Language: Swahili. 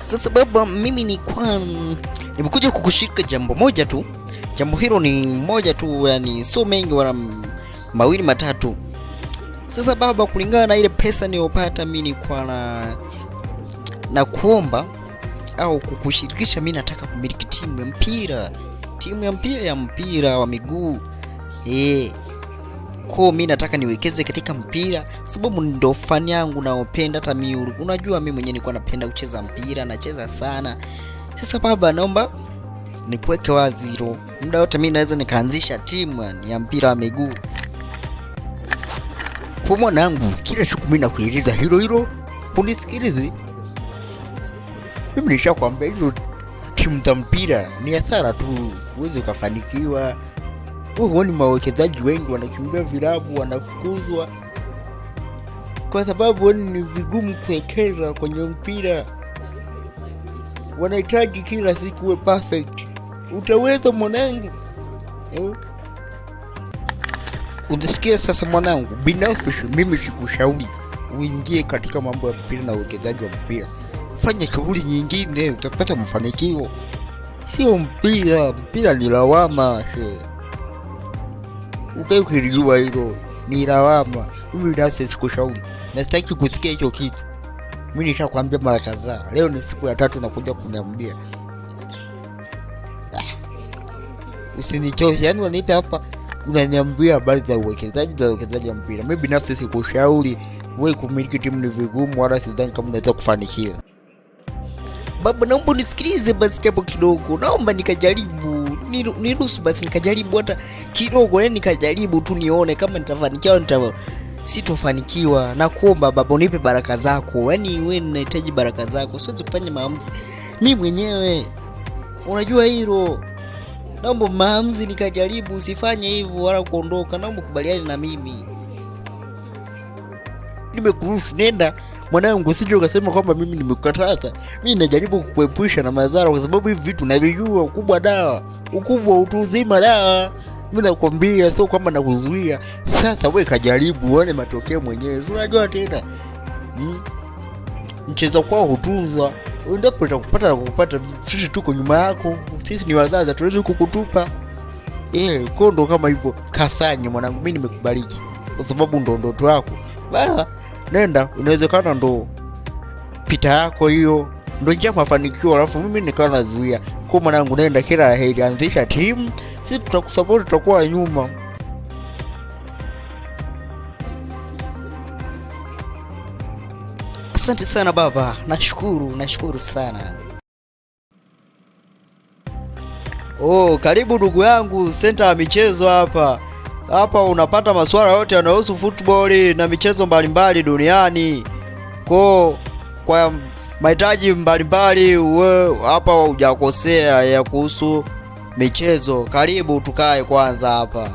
Sasa baba, mimi nimekuja kukushika jambo moja tu. Jambo hilo ni moja tu, yani so mengi wala mawili matatu. Sasa baba, kulingana na ile pesa niliyopata, mimi nilikuwa na kuomba au kukushirikisha. Mimi nataka kumiliki timu ya mpira wa miguu. Kwa mimi nataka niwekeze katika mpira, sababu ndio fani yangu naopenda. Hata mimi unajua, mimi mwenyewe nilikuwa napenda kucheza mpira, nacheza sana. Sasa baba, naomba nikuweke wazi hilo. Muda wote mimi naweza nikaanzisha timu ya mpira wa miguu. Kwa mwanangu, kila siku mimi nakueleza hilo unisikilize. Mimi nishakwambia hizo timu za mpira ni hasara tu, uweze kufanikiwa. Huoni mawekezaji wengi wanakimbia vilabu, wanafukuzwa kwa sababu ni vigumu kuwekeza kwenye mpira. Wanahitaji kila siku uwe perfect. Utaweza mwanangu? Unasikia sasa mwanangu, binafsi mimi sikushauri uingie katika mambo ya mpira na uwekezaji wa mpira. Fanya shughuli nyingine, utapata mafanikio. Sio mpira. Mpira ni lawama. Ukijua hilo ni lawama. Mimi binafsi sikushauri. Na sitaki kusikia hicho kitu. Mimi nishakwambia mara kadhaa. Leo ni siku ya 3 nakuja kuniambia. Usinichoshe, yani unaniita hapa unaniambia habari za uwekezaji wa mpira. Mimi binafsi sikushauri wewe kumiliki timu, ni vigumu, wala sidhani kama unaweza kufanikiwa. Baba, naomba unisikilize basi hapo kidogo. Naomba nikajaribu. Niruhusu basi nikajaribu hata kidogo, yani nikajaribu tu nione kama nitafanikiwa sitofanikiwa. Na kuomba baba, unipe baraka zako. Yani wewe ninahitaji baraka zako. Siwezi kufanya maamuzi mimi mwenyewe. Unajua hilo. Naomba maamuzi nikajaribu, usifanye hivyo wala kuondoka. Naomba kubaliane na mimi. Nimekuruhusu, nenda mwanangu, usije ukasema kwamba mimi nimekukataza. Mimi najaribu kukuepusha na madhara, kwa sababu hivi vitu navijua. Ukubwa utu uzima dawa. Mimi nakwambia, sio kwamba nakuzuia. Sasa wewe kajaribu uone matokeo mwenyewe. Unajua tena mchezo kwao hutuzwa. Endapo utakupata na kukupata, sisi tuko nyuma yako. Sisi ni wazazi, tuweze kukutupa. Kondo kama hivyo. Kasanye mwanangu, mimi nimekubariki kwa sababu ndo ndoto yako. Basi nenda, inawezekana ndo pita yako hiyo, ndo njia mafanikio, alafu mimi nikawa nazuia. Kwa mwanangu, nenda, kila la heri, anzisha timu, sisi tutakusupport, tutakuwa nyuma. Asante sana baba, nashukuru sana. Karibu ndugu yangu, center ya michezo hapa. Hapa unapata masuala yote yanayohusu football na michezo mbalimbali duniani. Kwa mahitaji mbalimbali, wewe hapa hujakosea ya kuhusu michezo. Karibu tukae kwanza hapa.